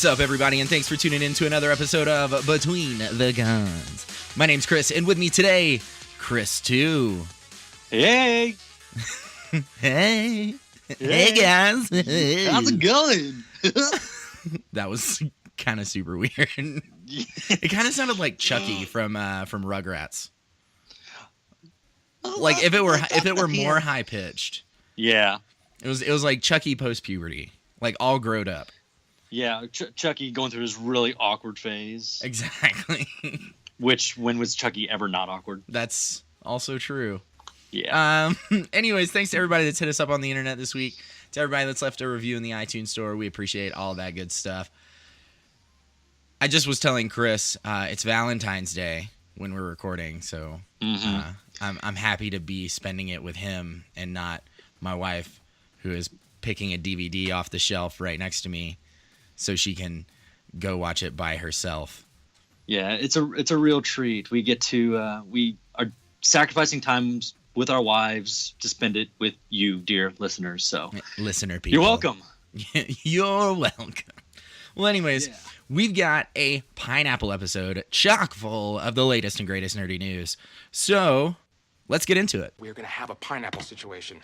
What's up, everybody, and thanks for tuning in to another episode of Between the Guns. My name's Kris, and with me today, Kris Too. Hey! Hey! Hey, guys! How's it going? That was kind of super weird. It kind of sounded like Chucky from Rugrats. Like if it were more high pitched. Yeah. It was like Chucky post puberty, like all grown up. Yeah, Chucky going through his really awkward phase. Exactly. When was Chucky ever not awkward? That's also true. Yeah. Anyways, thanks to everybody that's hit us up on the internet this week. To everybody that's left a review in the iTunes store, we appreciate all that good stuff. I just was telling Kris, it's Valentine's Day when we're recording, so I'm happy to be spending it with him and not my wife, who is picking a DVD off the shelf right next to me, so she can go watch it by herself. Yeah, it's a real treat. We get to we are sacrificing times with our wives to spend it with you, dear listeners. So listener people, you're welcome. You're welcome. Well, anyways, we've got a pineapple episode chock full of the latest and greatest nerdy news. So let's get into it. We're gonna have a pineapple situation.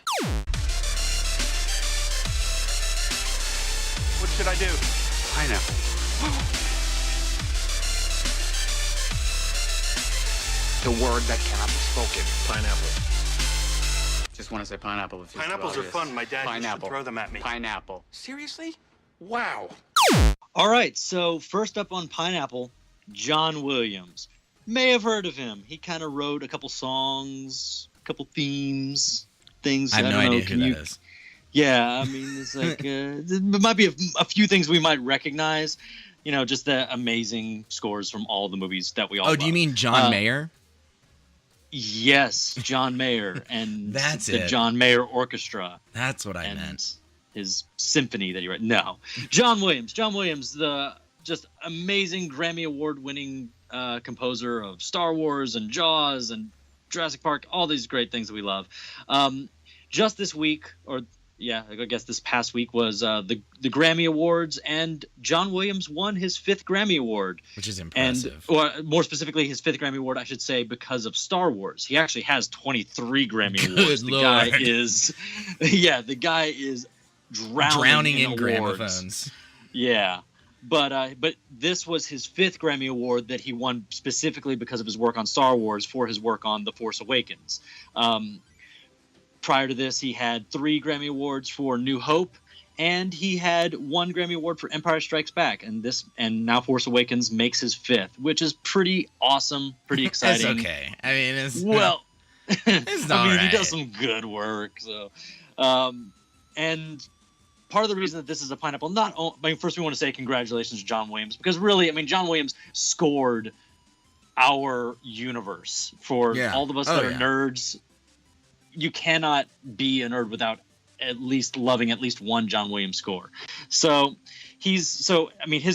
What should I do? Pineapple. The word that cannot be spoken. Pineapple. Just want to say pineapple. If Pineapples are fun. My dad used to throw them at me. Pineapple. Seriously? Wow. All right, so first up on pineapple, John Williams. May have heard of him. He kind of wrote a couple songs, a couple themes, things. I have no idea who that is. Yeah, I mean, it's like there might be a few things we might recognize. You know, just the amazing scores from all the movies that we all love. Do you mean John Mayer? Yes, John Mayer and That's the it. John Mayer Orchestra. That's what I meant. His symphony that he wrote. No, John Williams. John Williams, the just amazing Grammy Award-winning composer of Star Wars and Jaws and Jurassic Park, all these great things that we love. Just this week, I guess this past week was the Grammy Awards, and John Williams won his 5th Grammy Award. Which is impressive. Or more specifically, his 5th Grammy Award, I should say, because of Star Wars. He actually has 23 Grammy Awards. Good Lord. The guy is drowning in gramophones. Yeah. But this was his 5th Grammy Award that he won specifically because of his work on Star Wars for his work on The Force Awakens. Prior to this, he had 3 Grammy Awards for New Hope, and he had 1 Grammy Award for Empire Strikes Back. And now Force Awakens makes his 5th, which is pretty awesome, pretty exciting. It's okay. I mean, it's it's all right. He does some good work. So, and part of the reason that this is a pineapple, first we want to say congratulations to John Williams, because really, John Williams scored our universe for all of us that are nerds. You cannot be a nerd without at least loving at least one John Williams score. So his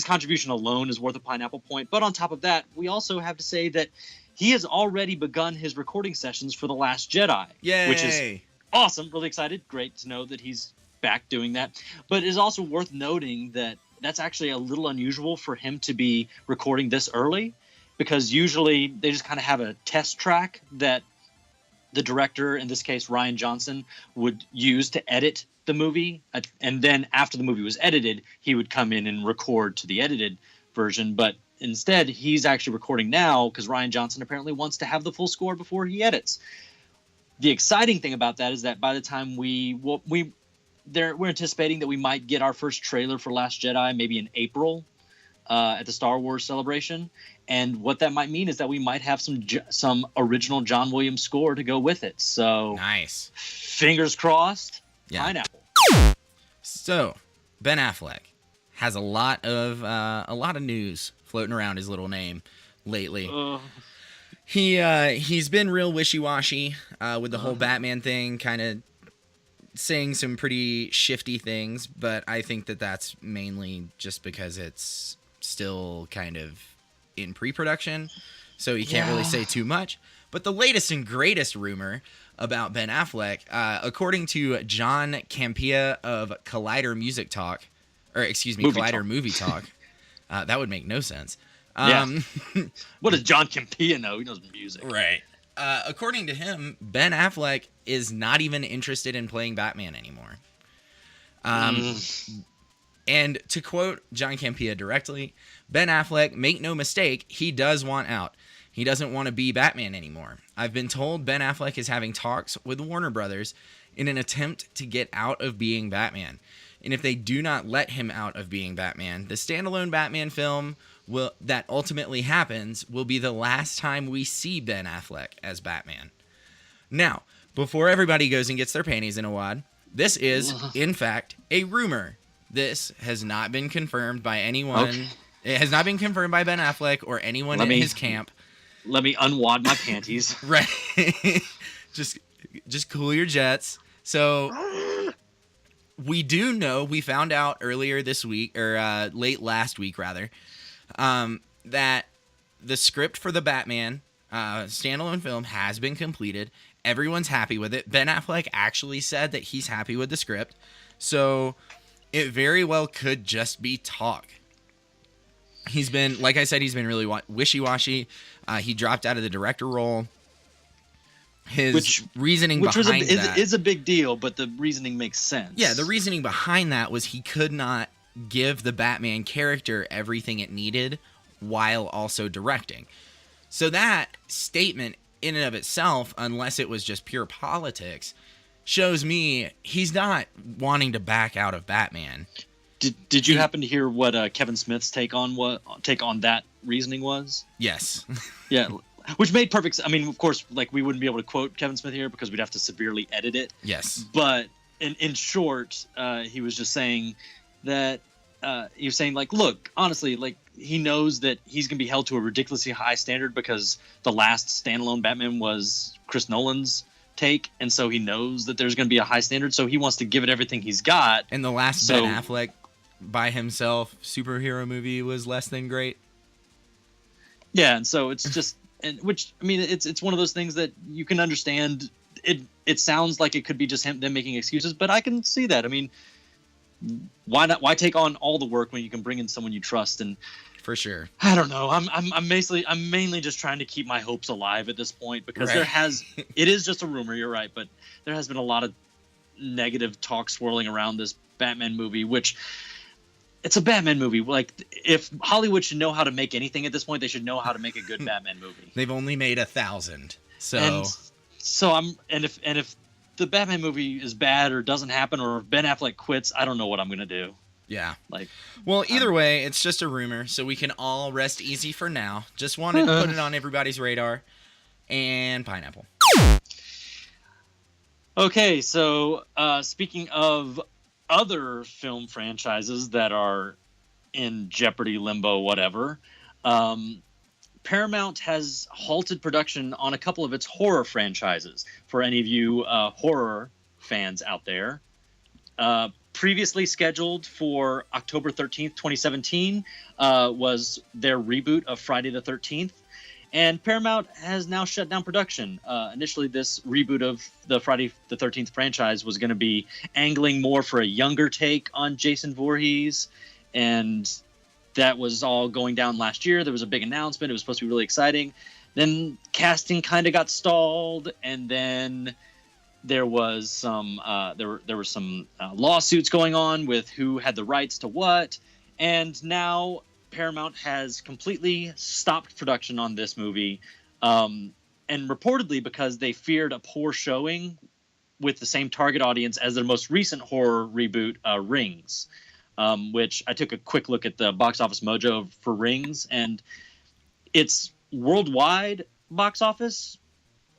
contribution alone is worth a pineapple point. But on top of that, we also have to say that he has already begun his recording sessions for The Last Jedi. Yay! Which is awesome. Really excited. Great to know that he's back doing that. But it is also worth noting that that's actually a little unusual for him to be recording this early, because usually they just kind of have a test track that the director, in this case Rian Johnson, would use to edit the movie, and then after the movie was edited, he would come in and record to the edited version. But instead, he's actually recording now because Rian Johnson apparently wants to have the full score before he edits. The exciting thing about that is that by the time we're anticipating that we might get our first trailer for Last Jedi maybe in April at the Star Wars celebration. And what that might mean is that we might have some original John Williams score to go with it. So nice. Fingers crossed. Yeah. Pineapple. So Ben Affleck has a lot of news floating around his little name lately. He's been real wishy-washy with the whole Batman thing, kind of saying some pretty shifty things, but I think that that's mainly just because it's still kind of in pre-production, so he can't really say too much. But the latest and greatest rumor about Ben Affleck, according to John Campea of Collider Movie Talk, That would make no sense. What does John Campea know? He knows music. Right. According to him, Ben Affleck is not even interested in playing Batman anymore. And to quote John Campea directly, Ben Affleck, make no mistake, he does want out. He doesn't want to be Batman anymore. I've been told Ben Affleck is having talks with Warner Brothers in an attempt to get out of being Batman. And if they do not let him out of being Batman, the standalone Batman film that ultimately happens will be the last time we see Ben Affleck as Batman. Now, before everybody goes and gets their panties in a wad, this is, in fact, a rumor. This has not been confirmed by anyone. Okay. It has not been confirmed by Ben Affleck or anyone in his camp. Let me unwad my panties. Right. just cool your jets. So we do know, we found out earlier this week, or late last week rather, that the script for the Batman standalone film has been completed. Everyone's happy with it. Ben Affleck actually said that he's happy with the script. So it very well could just be talk. He's been, like I said, he's been really wishy-washy. He dropped out of the director role. His reasoning behind that is a big deal, but the reasoning makes sense. Yeah, the reasoning behind that was he could not give the Batman character everything it needed while also directing. So that statement in and of itself, unless it was just pure politics, shows me he's not wanting to back out of Batman. Did you happen to hear what Kevin Smith's take on that reasoning was? Yes. Yeah, which made perfect sense. I mean, of course, like we wouldn't be able to quote Kevin Smith here because we'd have to severely edit it. Yes. But in short, he was just saying that he was saying, like, look, honestly, like, he knows that he's going to be held to a ridiculously high standard because the last standalone Batman was Chris Nolan's take, and so he knows that there's going to be a high standard, so he wants to give it everything he's got. And the last Ben Affleck by himself superhero movie was less than great. Yeah, and so it's just, and which, I mean, it's one of those things that you can understand. It sounds like it could be just them making excuses, but I can see that. I mean, why not? Why take on all the work when you can bring in someone you trust? And for sure, I don't know. I'm mainly just trying to keep my hopes alive at this point because it is just a rumor. You're right, but there has been a lot of negative talk swirling around this Batman movie, which it's a Batman movie. Like, if Hollywood should know how to make anything at this point, they should know how to make a good Batman movie. They've only made 1,000, and if the Batman movie is bad or doesn't happen, or if Ben Affleck quits, I don't know what I'm gonna do. Yeah. Like, well, either way, it's just a rumor, so we can all rest easy for now. Just wanted to put it on everybody's radar. And pineapple. Okay, so speaking of other film franchises that are in jeopardy, limbo, whatever, Paramount has halted production on a couple of its horror franchises. For any of you horror fans out there, previously scheduled for October 13th, 2017, was their reboot of Friday the 13th. And Paramount has now shut down production. Initially, this reboot of the Friday the 13th franchise was going to be angling more for a younger take on Jason Voorhees. And that was all going down last year. There was a big announcement. It was supposed to be really exciting. Then casting kind of got stalled. And then there was some lawsuits going on with who had the rights to what. And now Paramount has completely stopped production on this movie, and reportedly because they feared a poor showing with the same target audience as their most recent horror reboot, Rings, which I took a quick look at the box office mojo for Rings, and its worldwide box office,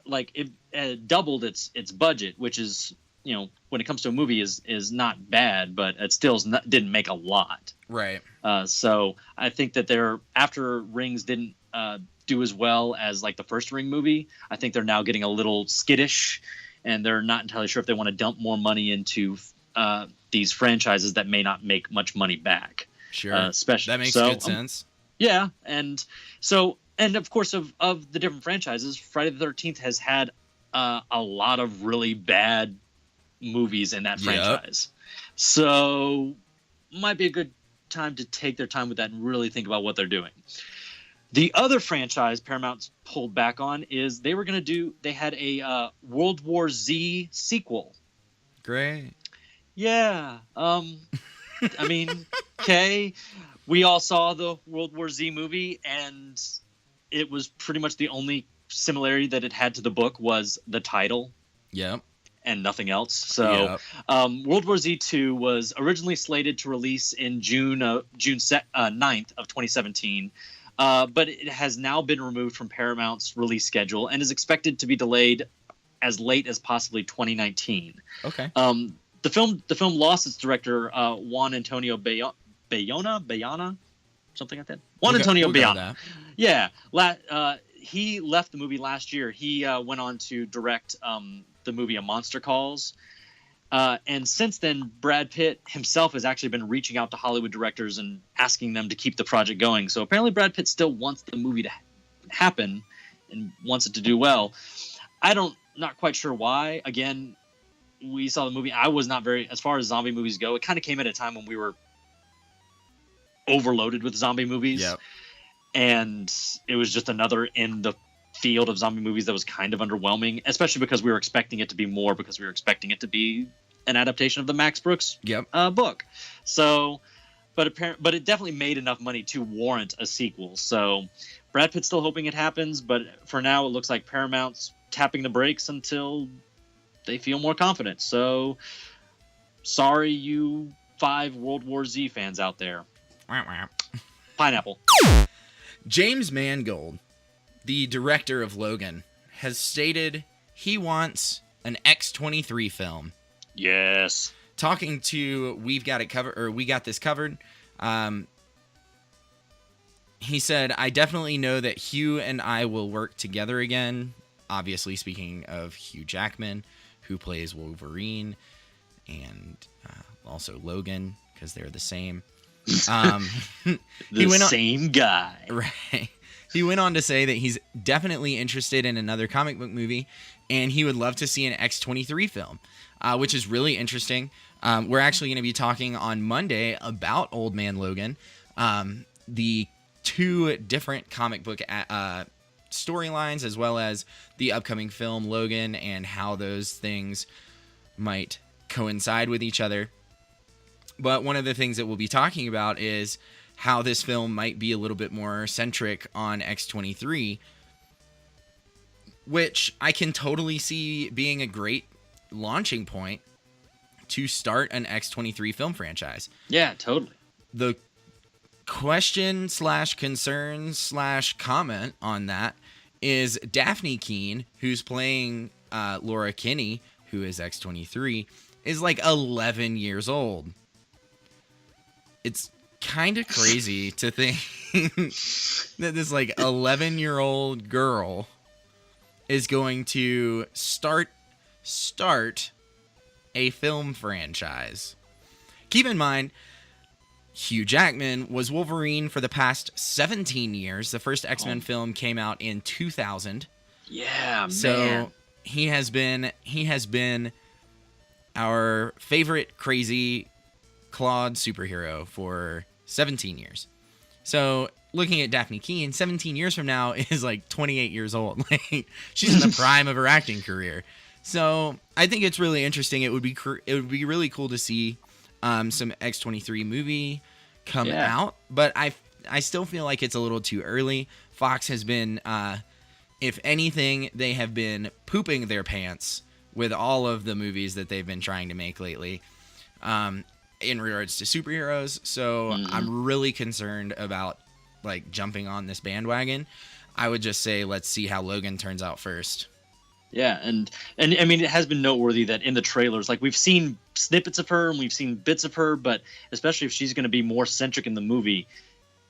like, it doubled its budget, which is, you know, when it comes to a movie is not bad, but it still didn't make a lot. Right. So I think that after Rings didn't do as well as like the first Ring movie, I think they're now getting a little skittish, and they're not entirely sure if they want to dump more money into these franchises that may not make much money back. Sure. Especially that makes good sense. Yeah, and of course of the different franchises, Friday the 13th has had a lot of really bad movies in that franchise. So might be a good time to take their time with that and really think about what they're doing. The other franchise Paramount's pulled back on is they had a World War Z sequel. Great. Yeah. I mean, okay. We all saw the World War Z movie, and it was pretty much the only similarity that it had to the book was the title. Yep. And nothing else. So, World War Z 2 was originally slated to release in June 9th of 2017, but it has now been removed from Paramount's release schedule and is expected to be delayed as late as possibly 2019. Okay. The film lost its director Juan Antonio Bayona, something like that. Antonio Bayona. Yeah. He left the movie last year. He went on to direct the movie A Monster Calls. And since then, Brad Pitt himself has actually been reaching out to Hollywood directors and asking them to keep the project going. So apparently Brad Pitt still wants the movie to happen and wants it to do well. Not quite sure why. Again, we saw the movie. I was not very, as far as zombie movies go, it kind of came at a time when we were overloaded with zombie movies. Yep. And it was just another in the field of zombie movies that was kind of underwhelming, especially because we were expecting it to be more, because we were expecting it to be an adaptation of the Max Brooks book. So, but it definitely made enough money to warrant a sequel. So Brad Pitt's still hoping it happens, but for now it looks like Paramount's tapping the brakes until they feel more confident. So sorry, you 5 World War Z fans out there. Pineapple. James Mangold, the director of Logan, has stated he wants an X-23 film. Yes. Talking to We Got This Covered, he said, "I definitely know that Hugh and I will work together again." Obviously, speaking of Hugh Jackman, who plays Wolverine, and also Logan, because they're the same. Same guy. Right. He went on to say that he's definitely interested in another comic book movie, and he would love to see an X-23 film, which is really interesting. We're actually going to be talking on Monday about Old Man Logan, the 2 different comic book storylines, as well as the upcoming film Logan, and how those things might coincide with each other. But one of the things that we'll be talking about is how this film might be a little bit more centric on X-23, which I can totally see being a great launching point to start an X-23 film franchise. Yeah, totally. The question / concern / comment on that is Daphne Keane, who's playing Laura Kinney, who is X-23, is like 11 years old. It's kind of crazy to think that this like 11-year-old girl is going to start a film franchise. Keep in mind, Hugh Jackman was Wolverine for the past 17 years. The first X-Men film came out in 2000. Yeah, so man. he has been our favorite crazy clawed superhero for 17 years. So looking at Daphne Keane, 17 years from now is like 28 years old. Like, she's in the prime of her acting career. So I think it's really interesting. It would be really cool to see some X-23 movie come out, but I still feel like it's a little too early. Fox has been, if anything, they have been pooping their pants with all of the movies that they've been trying to make lately. In regards to superheroes, so I'm really concerned about like jumping on this bandwagon. I would just say let's see how Logan turns out first. Yeah, and I mean, it has been noteworthy that in the trailers, like, we've seen snippets of her and we've seen bits of her, but especially if she's going to be more centric in the movie,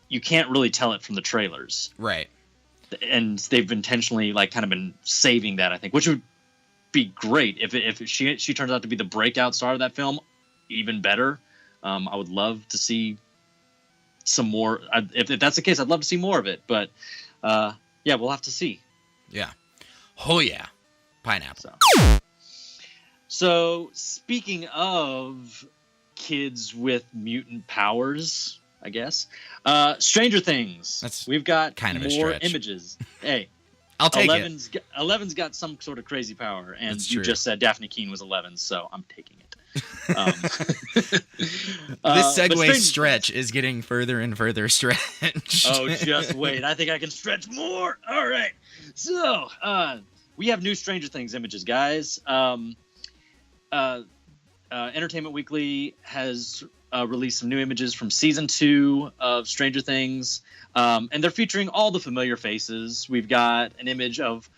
you can't really tell it from the trailers. Right. And they've intentionally like kind of been saving that, I think, which would be great if she turns out to be the breakout star of that film. Even better. I would love to see some more. If that's the case, I'd love to see more of it. But yeah, we'll have to see. Yeah. Oh yeah, pineapple. So speaking of kids with mutant powers, I guess. Stranger Things. We've got kind of a more stretch. images. Hey, I'll take 11's got some sort of crazy power, and That's you true. just said Daphne Keane was 11, so I'm taking it. This segue stretch is getting further and further stretched. Oh, just wait. I think I can stretch more. All right. So, we have new Stranger Things images, guys. Entertainment Weekly has released some new images from season 2 of Stranger Things, and they're featuring all the familiar faces. We've got an image of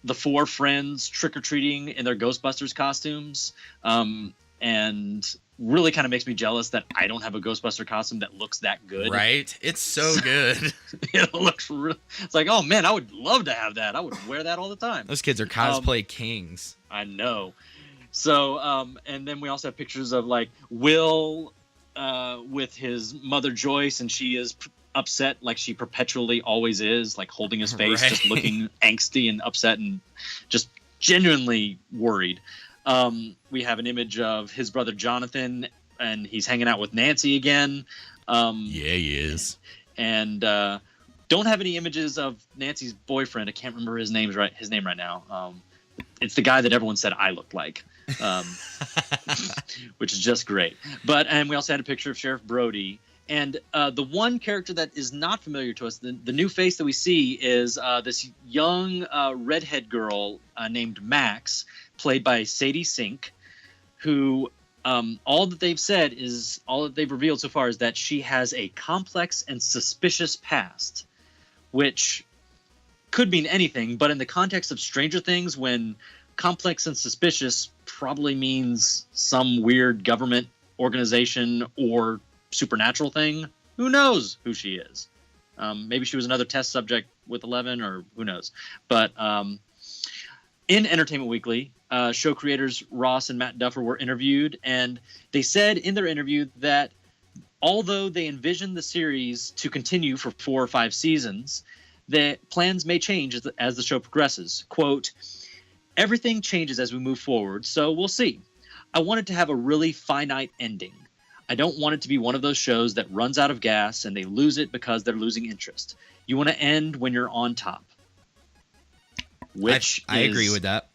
the 4 friends trick-or-treating in their Ghostbusters costumes, and really kind of makes me jealous that I don't have a Ghostbuster costume that looks that good. Right? It's so good. It looks real. It's like, oh man, I would love to have that. I would wear that all the time. Those kids are cosplay kings. I know. So, and then we also have pictures of like Will with his mother Joyce, and she is upset like she perpetually always is, like holding his face, Right. just looking angsty and upset and just genuinely worried. We have an image of his brother Jonathan, and he's hanging out with Nancy again. Yeah, he is. And don't have any images of Nancy's boyfriend. I can't remember his name right now. It's the guy that everyone said I looked like, which is just great. And we also had a picture of Sheriff Brody. And the one character that is not familiar to us, the new face that we see is this young redhead girl named Max, played by Sadie Sink, who all that they've revealed so far is that she has a complex and suspicious past, which could mean anything, but in the context of Stranger Things, when complex and suspicious probably means some weird government organization or supernatural thing, who knows who she is. Maybe she was another test subject with 11, or who knows. But in Entertainment Weekly, show creators Ross and Matt Duffer were interviewed, and they said in their interview that although they envision the series to continue for 4 or 5 seasons, the plans may change as the show progresses. Quote, "Everything changes as we move forward, so we'll see. I want it to have a really finite ending. I don't want it to be one of those shows that runs out of gas and they lose it because they're losing interest. You want to end when you're on top." I agree with that.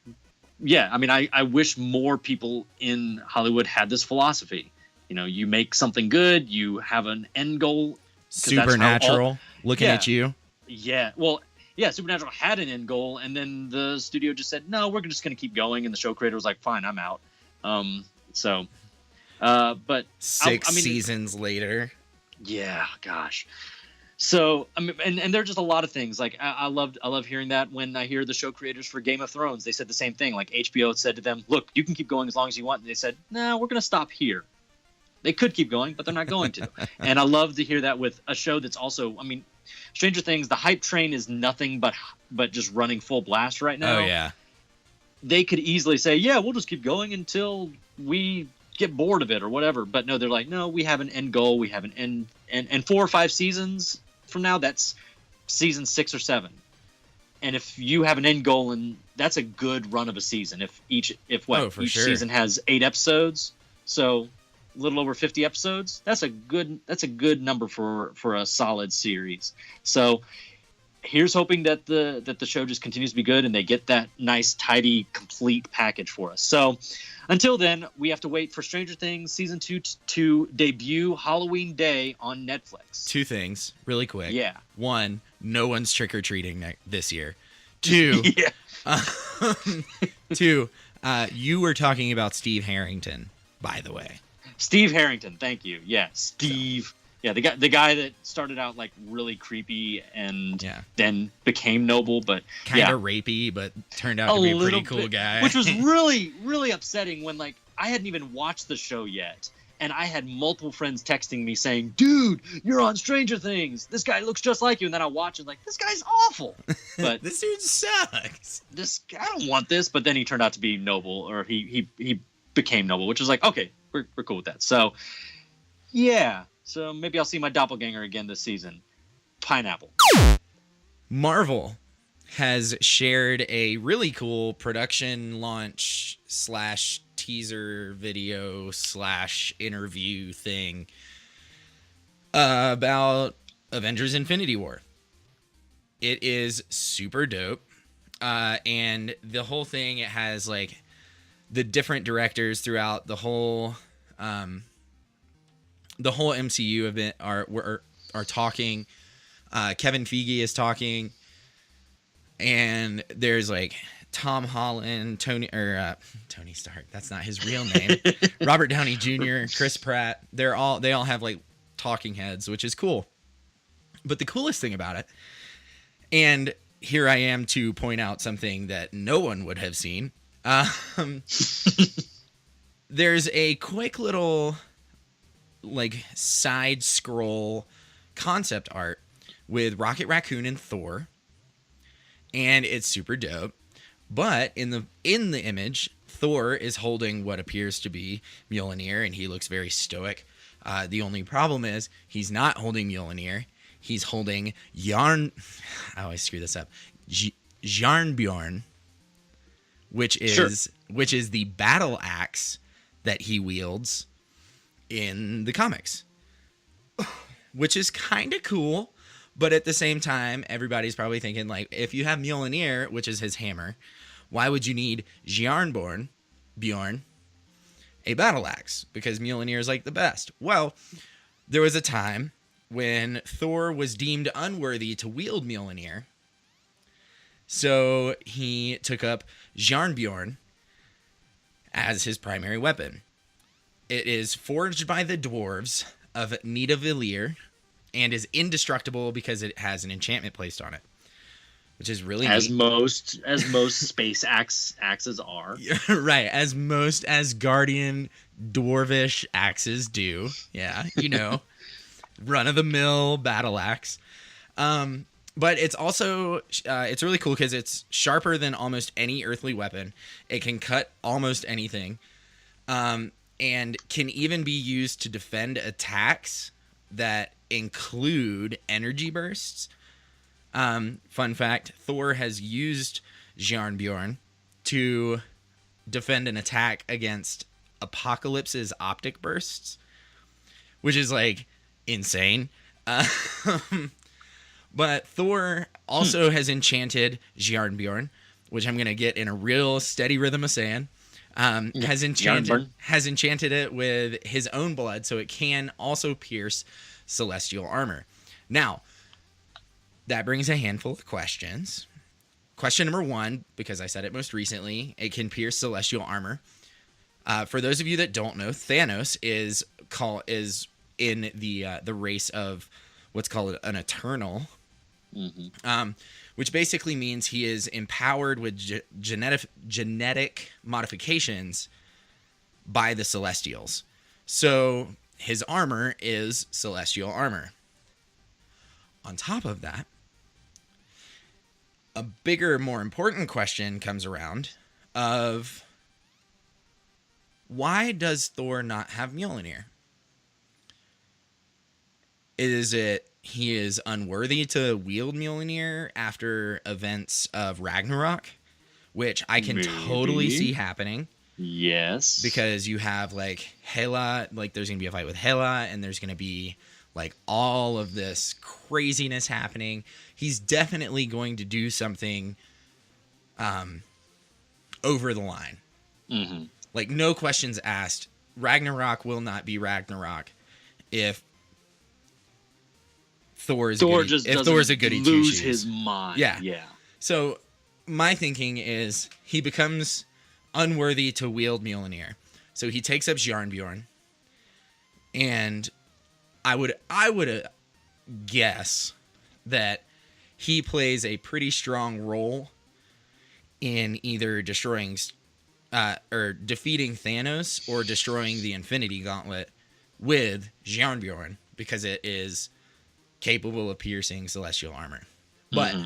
Yeah, I mean, I wish more people in Hollywood had this philosophy. You know, you make something good, you have an end goal. Supernatural looking Yeah. at you. Yeah, well, yeah, Supernatural had an end goal, and then the studio just said, no, we're just going to keep going, and the show creator was like, fine, I'm out. But 6 I mean, seasons later. yeah, gosh. So I mean, and there are just a lot of things. Like I love hearing that when I hear the show creators for Game of Thrones, they said the same thing. Like HBO said to them, look, you can keep going as long as you want. And they said, no, we're going to stop here. They could keep going, but they're not going to. And I love to hear that with a show that's also, I mean, Stranger Things, the hype train is nothing but just running full blast right now. Oh, yeah. They could easily say, yeah, we'll just keep going until we get bored of it or whatever. But no, they're like, no, we have an end goal. We have an end. And 4 or 5 seasons from now, that's season 6 or 7. And if you have an end goal, and that's a good run of a season. Each sure. season has 8 episodes, so a little over 50 episodes. That's a good number for a solid series. So here's hoping that the show just continues to be good and they get that nice, tidy, complete package for us. So until then, we have to wait for Stranger Things season 2 to debut Halloween Day on Netflix. 2 things really quick. Yeah. 1, no one's trick-or-treating this year. 2, Yeah. 2, you were talking about Steve Harrington, by the way. Steve Harrington, thank you. Yeah, Steve. Yeah, the guy that started out like really creepy and then became noble, but kind of rapey, but turned out to be a pretty cool guy. Which was really, really upsetting when like I hadn't even watched the show yet, and I had multiple friends texting me saying, "Dude, you're on Stranger Things. This guy looks just like you." And then I watch and like, this guy's awful. But this dude sucks. I don't want this. But then he turned out to be noble, or he became noble, which was like, okay, we're cool with that. So yeah. So maybe I'll see my doppelganger again this season. Pineapple. Marvel has shared a really cool production launch / teaser video / interview thing About Avengers Infinity War. It is super dope. And the whole thing, it has like the different directors throughout the whole MCU event are talking. Kevin Feige is talking, and there's like Tom Holland, Tony Stark. That's not his real name. Robert Downey Jr., Chris Pratt. They all have like talking heads, which is cool. But the coolest thing about it, and here I am to point out something that no one would have seen. There's a quick little like side scroll concept art with Rocket Raccoon and Thor, and it's super dope. But in the image, Thor is holding what appears to be Mjolnir, and he looks very stoic. The only problem is he's not holding Mjolnir. He's holding I always screw this up. Jarnbjorn, which is the battle axe that he wields in the comics, which is kind of cool. But at the same time, everybody's probably thinking, like, if you have Mjolnir, which is his hammer, why would you need Bjorn, a battle axe? Because Mjolnir is like the best. Well, there was a time when Thor was deemed unworthy to wield Mjolnir, so he took up Jarnbjorn as his primary weapon. It is forged by the dwarves of Nidavellir and is indestructible because it has an enchantment placed on it, which is really as neat. most space axes are. Right, as most Asgardian dwarvish axes do. Yeah, run of the mill battle axe. But it's also it's really cool because it's sharper than almost any earthly weapon. It can cut almost anything, and can even be used to defend attacks that include energy bursts. Fun fact, Thor has used Jarnbjorn to defend an attack against Apocalypse's optic bursts, which is like insane. But Thor also has enchanted Jarnbjorn, which I'm going to get in a real steady rhythm of saying. Has enchanted it with his own blood, so it can also pierce celestial armor. Now, that brings a handful of questions. Question number 1, because I said it most recently, it can pierce celestial armor. For those of you that don't know, Thanos is in the race of what's called an Eternal, which basically means he is empowered with genetic modifications by the Celestials. So his armor is celestial armor. On top of that, a bigger, more important question comes around of why does Thor not have Mjolnir? Is it he is unworthy to wield Mjolnir after events of Ragnarok, which I can totally see happening? Yes. Because you have like Hela, like there's going to be a fight with Hela, and there's going to be like all of this craziness happening. He's definitely going to do something over the line. Mm-hmm. Like, no questions asked. Ragnarok will not be Ragnarok if Thor is a goody two lose shoes. his mind. Yeah. So my thinking is he becomes unworthy to wield Mjolnir. So he takes up Jarnbjorn, and I would guess that he plays a pretty strong role in either destroying or defeating Thanos or destroying the Infinity Gauntlet with Jarnbjorn, because it is capable of piercing celestial armor. But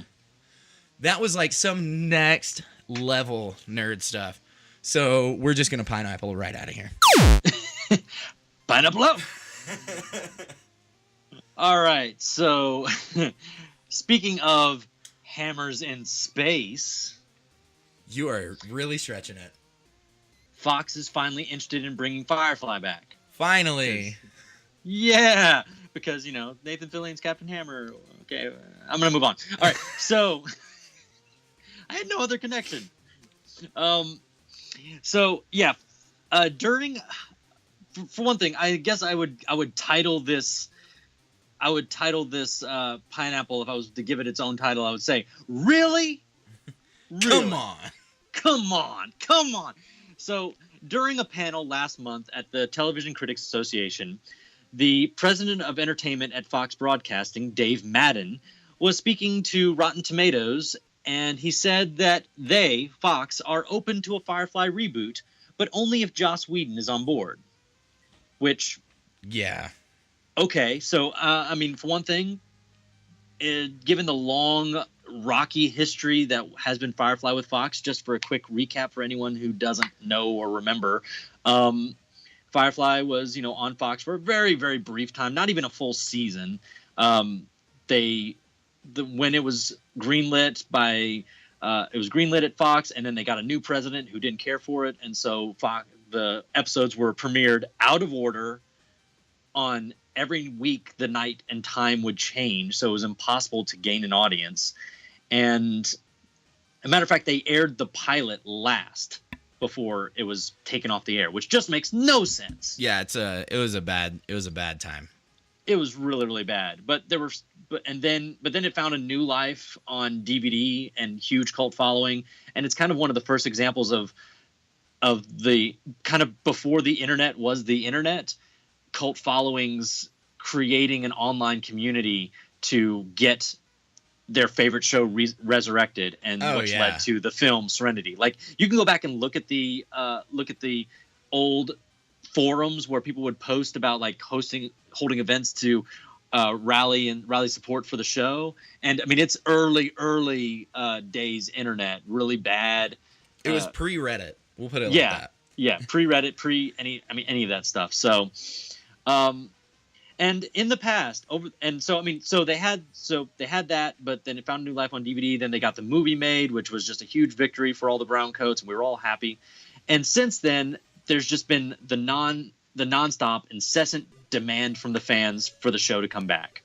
that was like some next level nerd stuff. So we're just going to pineapple right out of here. Pineapple up. All right. So speaking of hammers in space, you are really stretching it. Fox is finally interested in bringing Firefly back. Finally. Yeah, because Nathan Fillion's Captain Hammer. Okay, I'm gonna move on. All right, so I had no other connection. So yeah, during for one thing, I guess I would title this. I would title this pineapple, if I was to give it its own title, I would say, really? Come on. Come on. Come on. So during a panel last month at the Television Critics Association, the president of entertainment at Fox Broadcasting, Dave Madden, was speaking to Rotten Tomatoes, and he said that they, Fox, are open to a Firefly reboot, but only if Joss Whedon is on board. Which... yeah. Okay, so, I mean, for one thing, given the long, rocky history that has been Firefly with Fox, just for a quick recap for anyone who doesn't know or remember, Firefly was, on Fox for a very, very brief time, not even a full season. When it was greenlit it was greenlit at Fox, and then they got a new president who didn't care for it, and so the episodes were premiered out of order on every week. The night and time would change, so it was impossible to gain an audience. And as a matter of fact, they aired the pilot last before it was taken off the air, which just makes no sense. Yeah, it was a bad time. It was really, really bad. But then it found a new life on DVD and huge cult following, and it's kind of one of the first examples of the kind of before the internet was the internet, cult followings creating an online community to get their favorite show resurrected, and which led to the film Serenity. Like, you can go back and look at the old forums where people would post about like holding events to rally support for the show, and I mean, it's early days internet, really bad. It was pre-Reddit. We'll put it like that. Yeah, pre-Reddit, any of that stuff. So, and in the past, so they had that, but then it found new life on DVD. Then they got the movie made, which was just a huge victory for all the brown coats, and we were all happy. And since then, there's just been the nonstop, incessant demand from the fans for the show to come back.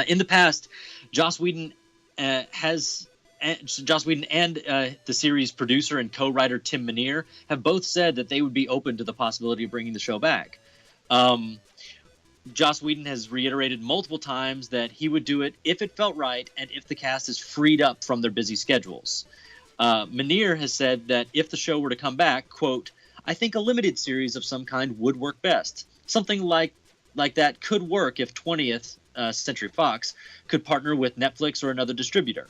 In the past, Joss Whedon and the series producer and co-writer Tim Mjolnir have both said that they would be open to the possibility of bringing the show back. Joss Whedon has reiterated multiple times that he would do it if it felt right and if the cast is freed up from their busy schedules. Mjolnir has said that if the show were to come back, quote, "I think a limited series of some kind would work best. Something like that could work if 20th Century Fox could partner with Netflix or another distributor."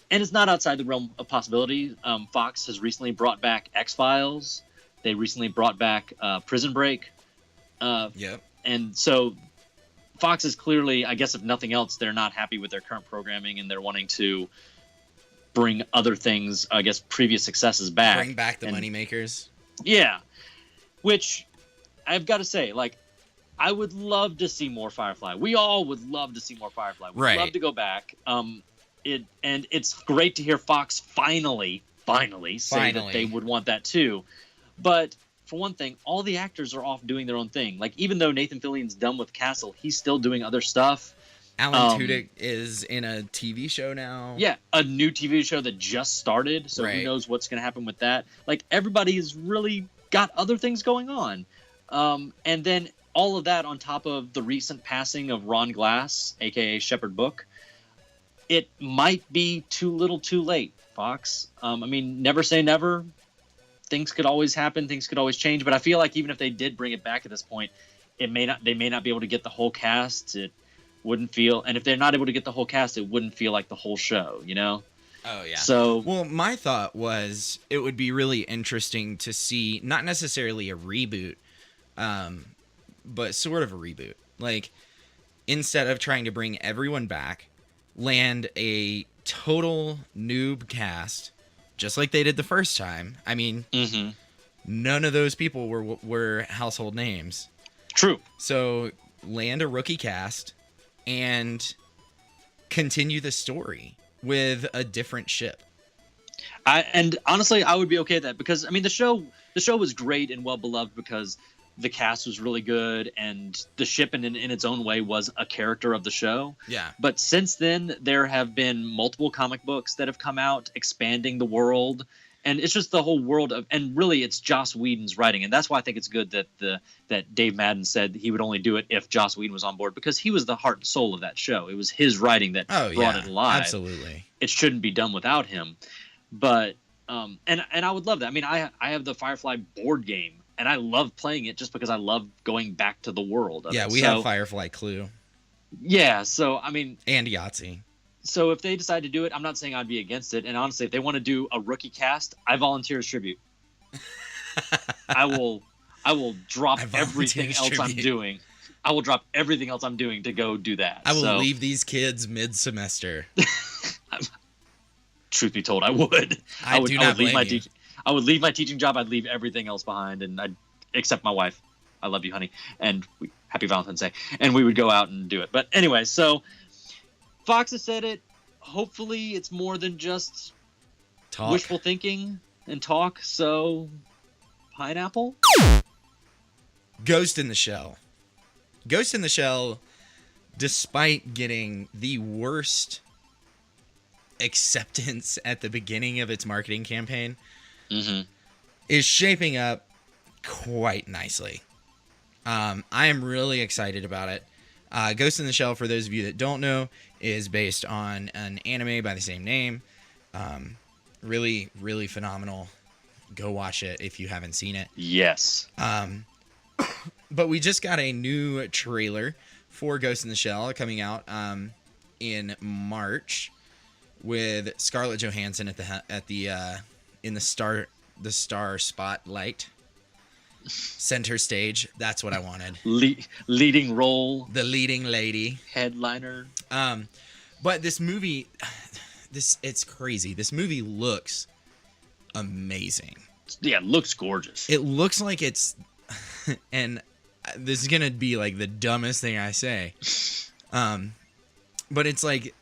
And it's not outside the realm of possibility. Fox has recently brought back X-Files. They recently brought back Prison Break. Yep. And so Fox is clearly, I guess if nothing else, they're not happy with their current programming, and they're wanting to bring other things, I guess previous successes back. Bring back the moneymakers. Yeah. Which I've got to say, like, I would love to see more Firefly. We all would love to see more Firefly. We'd love to go back. It's great to hear Fox finally say that they would want that too. But for one thing, all the actors are off doing their own thing. Like, even though Nathan Fillion's done with Castle, he's still doing other stuff. Alan Tudyk is in a TV show now. Yeah, a new TV show that just started. So who knows what's going to happen with that. Like, everybody's really got other things going on. And then all of that on top of the recent passing of Ron Glass, a.k.a. Shepherd Book. It might be too little too late, Fox. I mean, never say never. Things could always happen. Things could always change. But I feel like even if they did bring it back at this point, they may not be able to get the whole cast. It wouldn't feel, and if they're not able to get the whole cast, it wouldn't feel like the whole show, you know? Oh, yeah. So, well, my thought was it would be really interesting to see, not necessarily a reboot, but sort of a reboot. Like, instead of trying to bring everyone back, land a total noob cast, just like they did the first time. I mean, none of those people were household names. True. So land a rookie cast and continue the story with a different ship. And honestly, I would be okay with that, because I mean, the show was great and well beloved because the cast was really good, and the ship in its own way was a character of the show. Yeah. But since then, there have been multiple comic books that have come out expanding the world. And it's just the whole world of, and really it's Joss Whedon's writing. And that's why I think it's good that Dave Madden said he would only do it if Joss Whedon was on board, because he was the heart and soul of that show. It was his writing that brought it alive. Absolutely. It shouldn't be done without him. But, and I would love that. I mean, I have the Firefly board game, and I love playing it just because I love going back to the world of it. We have Firefly Clue. Yeah, so, I mean... And Yahtzee. So if they decide to do it, I'm not saying I'd be against it. And honestly, if they want to do a rookie cast, I volunteer as tribute. I will drop everything else I'm doing. I will drop everything else I'm doing to go do that. I will leave these kids mid-semester. Truth be told, I would. I would leave my you. I would leave my teaching job. I'd leave everything else behind, and I'd except my wife. I love you, honey, and happy Valentine's Day. And we would go out and do it. But anyway, so Fox has said it. Hopefully, it's more than just wishful thinking and talk. So, pineapple. Ghost in the Shell. Ghost in the Shell, despite getting the worst acceptance at the beginning of its marketing campaign, is shaping up quite nicely. I am really excited about it. Ghost in the Shell, for those of you that don't know, is based on an anime by the same name. Really, really phenomenal. Go watch it if you haven't seen it. Yes. But we just got a new trailer for Ghost in the Shell coming out in March with Scarlett Johansson in the star spotlight. Center stage. That's what I wanted. Leading role. The leading lady. Headliner. But this movie, it's crazy. This movie looks amazing. Yeah, it looks gorgeous. It looks like it's, and this is gonna be like the dumbest thing I say, but it's like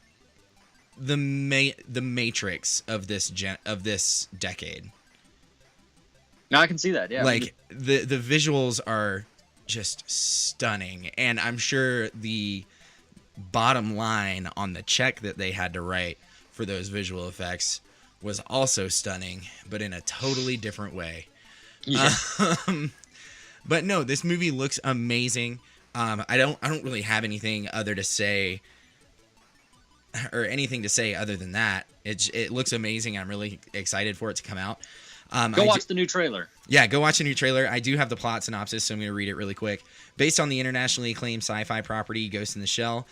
the Matrix of this decade. No, I can see that. Yeah, like the visuals are just stunning, and I'm sure the bottom line on the check that they had to write for those visual effects was also stunning, but in a totally different way. Yeah. But no, this movie looks amazing. I don't really have anything other to say, or anything to say other than that. It looks amazing. I'm really excited for it to come out. Go watch the new trailer. Yeah, go watch a new trailer. I do have the plot synopsis, so I'm going to read it really quick. Based on the internationally acclaimed sci-fi property Ghost in the Shell,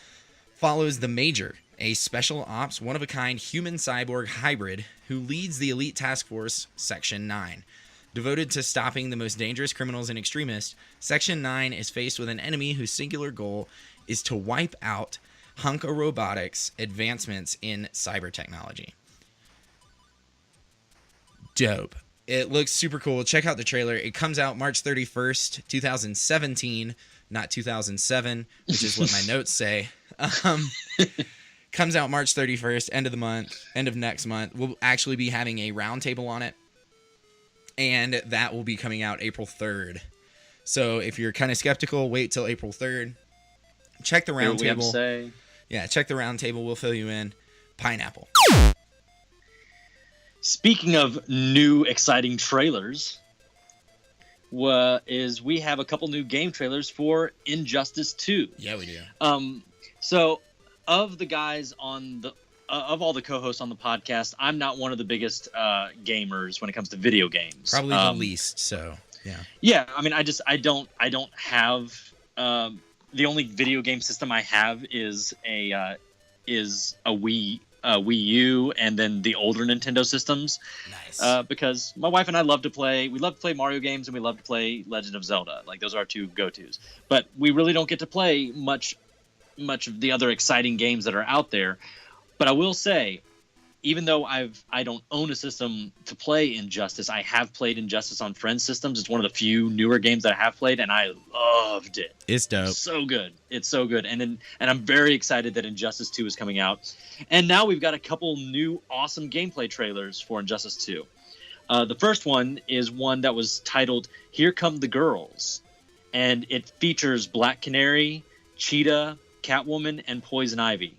follows the Major, a special ops, one-of-a-kind human-cyborg hybrid who leads the elite task force Section 9. Devoted to stopping the most dangerous criminals and extremists, Section 9 is faced with an enemy whose singular goal is to wipe out Hunka-Robotics' advancements in cyber technology. Dope. It looks super cool. Check out the trailer. It comes out March 31st, 2017, not 2007, which is what my notes say. Comes out March 31st, end of the month, end of next month. We'll actually be having a roundtable on it, and that will be coming out April 3rd. So if you're kind of skeptical, wait till April 3rd. Check the roundtable. Yeah, check the roundtable. We'll fill you in. Pineapple. Speaking of new exciting trailers, we have a couple new game trailers for Injustice 2. Yeah, we do. So of the guys on the of all the co-hosts on the podcast, I'm not one of the biggest gamers when it comes to video games. Probably the least. So yeah. Yeah, I mean, I don't have the only video game system I have is a Wii U, and then the older Nintendo systems. Nice. Because my wife and I love to play Mario games, and we love to play Legend of Zelda. Like, those are our two go-tos. But we really don't get to play much of the other exciting games that are out there. But I will say, even though I don't own a system to play Injustice, I have played Injustice on friends' systems. It's one of the few newer games that I have played, and I loved it. It's dope. So good. It's so good. And I'm very excited that Injustice 2 is coming out. And now we've got a couple new awesome gameplay trailers for Injustice 2. The first one is one that was titled Here Come the Girls. and it features Black Canary, Cheetah, Catwoman, and Poison Ivy.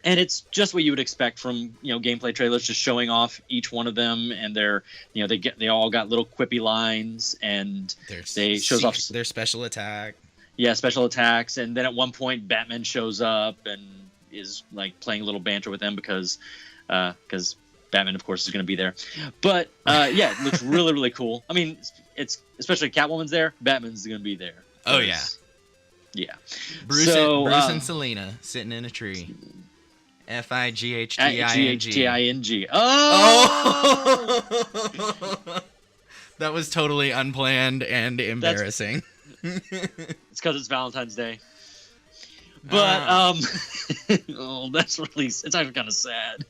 And it's just what you would expect from gameplay trailers, just showing off each one of them, and they all got little quippy lines, and they shows off their special attack. Yeah, special attacks, and then at one point Batman shows up and is like playing a little banter with them because Batman, of course, is going to be there. But yeah, it looks really, really cool. I mean, it's especially Catwoman's there, Batman's going to be there. Oh yeah, yeah. Bruce and Selena sitting in a tree. Fightting. Oh! That was totally unplanned and embarrassing. It's because it's Valentine's Day. But that's really, it's actually kind of sad.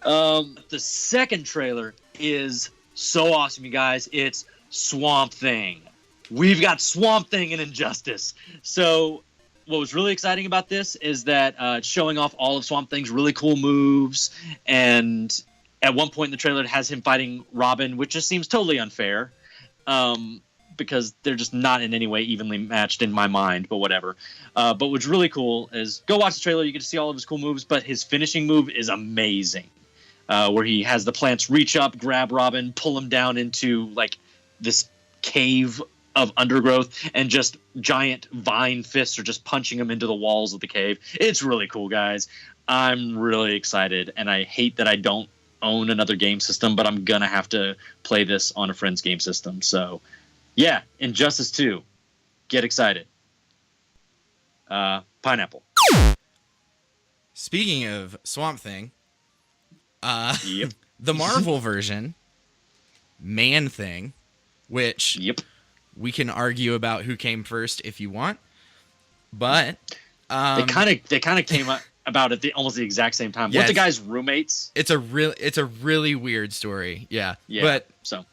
The second trailer is so awesome, you guys. It's Swamp Thing. We've got Swamp Thing in Injustice. So what was really exciting about this is that it's showing off all of Swamp Thing's really cool moves, and at one point in the trailer it has him fighting Robin, which just seems totally unfair, because they're just not in any way evenly matched in my mind, but whatever. But what's really cool is, go watch the trailer, you get to see all of his cool moves, but his finishing move is amazing, where he has the plants reach up, grab Robin, pull him down into like this cave of undergrowth, and just giant vine fists are just punching him into the walls of the cave. It's really cool, guys. I'm really excited, and I hate that I don't own another game system, but I'm gonna have to play this on a friend's game system. So yeah, Injustice 2. Get excited. Pineapple. Speaking of Swamp Thing, Yep. the Marvel version, Man-Thing, which we can argue about who came first if you want, but they kind of came about at almost the exact same time. Weren't the guys roommates? It's a really weird story. Yeah. But so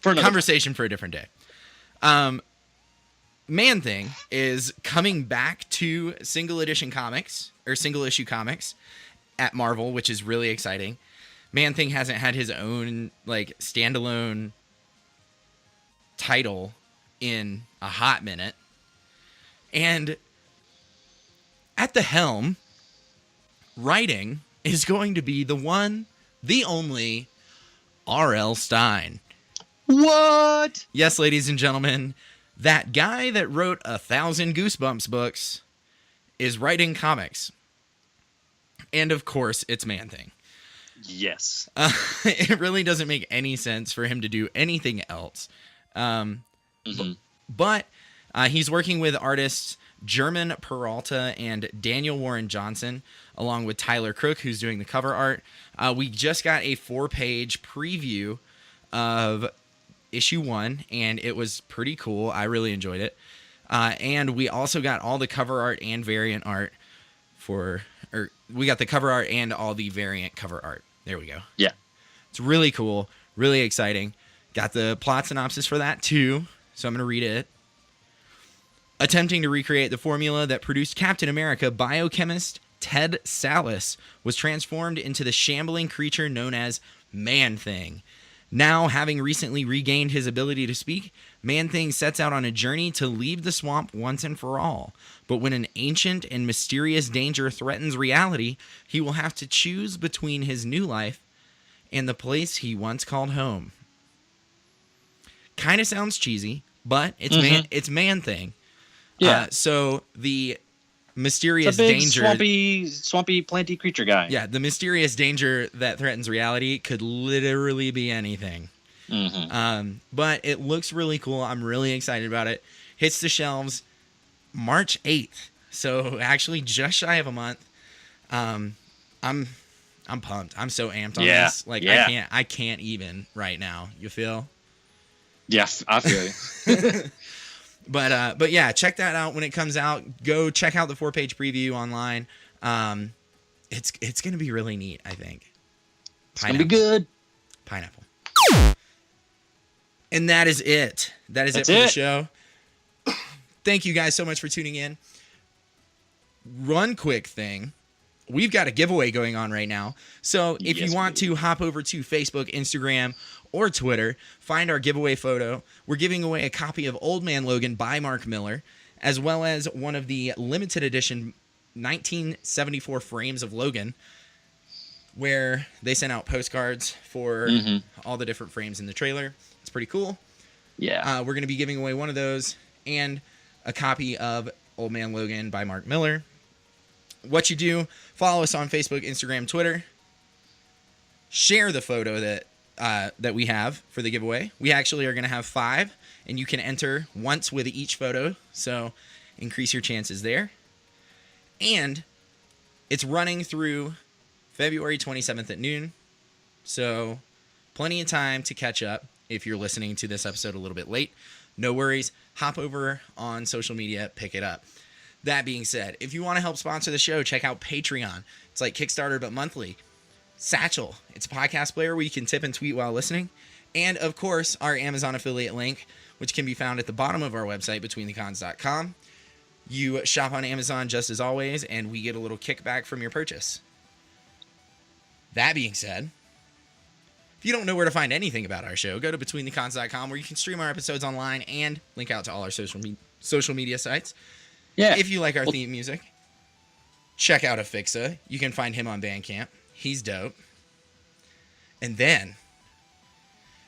for another conversation for a different day. Man-Thing is coming back to single issue comics at Marvel, which is really exciting. Man-Thing hasn't had his own like standalone title in a hot minute, and at the helm writing is going to be the one, the only R.L. Stine. What? Yes, ladies and gentlemen, that guy that wrote 1,000 Goosebumps books is writing comics, and of course it's Man-Thing. Yes. It really doesn't make any sense for him to do anything else. But he's working with artists German Peralta and Daniel Warren Johnson, along with Tyler Crook, who's doing the cover art. We just got a 4-page preview of issue 1, and it was pretty cool. I really enjoyed it. And we also got all the cover art and variant art we got the cover art and all the variant cover art. There we go. Yeah. It's really cool, really exciting. Got the plot synopsis for that too, so I'm going to read it. Attempting to recreate the formula that produced Captain America, biochemist Ted Sallis was transformed into the shambling creature known as Man-Thing. Now, having recently regained his ability to speak, Man-Thing sets out on a journey to leave the swamp once and for all. But when an ancient and mysterious danger threatens reality, he will have to choose between his new life and the place he once called home. Kind of sounds cheesy, but it's Man-Thing. Yeah. So the mysterious it's a big danger, swampy planty creature guy. Yeah, the mysterious danger that threatens reality could literally be anything. But it looks really cool. I'm really excited about it. Hits the shelves March 8th, so actually just shy of a month. I'm pumped. I'm so amped on this. Like I can't even right now. You feel? Yes, I feel you. But yeah, check that out when it comes out. Go check out the 4-page preview online. It's gonna be really neat, I think. It's gonna be good. Pineapple. And that is it. That's it for the show. Thank you guys so much for tuning in. One quick thing. we've got a giveaway going on right now. So if Yes, you want to hop over to Facebook, Instagram, or Twitter, find our giveaway photo. We're giving away a copy of Old Man Logan by Mark Miller, as well as one of the limited edition 1974 frames of Logan, where they sent out postcards for all the different frames in the trailer. It's pretty cool. Yeah. We're going to be giving away one of those and a copy of Old Man Logan by Mark Miller. What you do, follow us on Facebook, Instagram, Twitter. Share the photo that we have for the giveaway. We actually are going to have 5, and you can enter once with each photo, so increase your chances there. And it's running through February 27th at noon, so plenty of time to catch up if you're listening to this episode a little bit late. No worries. Hop over on social media, pick it up. That being said, if you want to help sponsor the show, check out Patreon. It's like Kickstarter, but monthly. Satchel. It's a podcast player where you can tip and tweet while listening. And, of course, our Amazon affiliate link, which can be found at the bottom of our website, betweenthecons.com. You shop on Amazon just as always, and we get a little kickback from your purchase. That being said, if you don't know where to find anything about our show, go to betweenthecons.com, where you can stream our episodes online and link out to all our social media sites. Yeah. If you like our theme music, check out Afixa. You can find him on Bandcamp. He's dope. And then,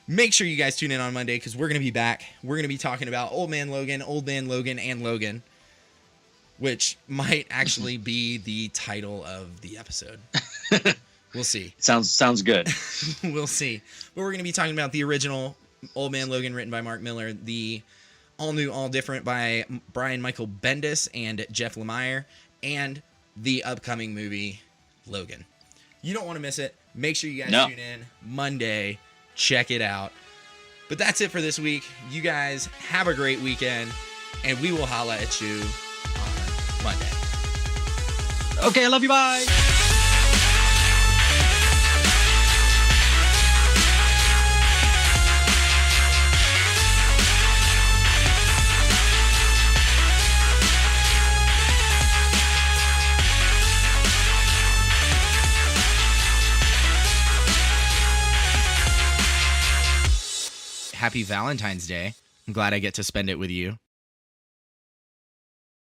make sure you guys tune in on Monday, because we're going to be back. We're going to be talking about Old Man Logan, and Logan, which might actually be the title of the episode. We'll see. Sounds good. We'll see. But we're going to be talking about the original Old Man Logan, written by Mark Miller, the all new, all different by Brian Michael Bendis and Jeff Lemire, and the upcoming movie Logan. You don't want to miss it. Make sure you guys tune in Monday. Check it out. But that's it for this week. You guys have a great weekend, and we will holla at you on Monday. Okay, I love you. Bye. Happy Valentine's Day. I'm glad I get to spend it with you.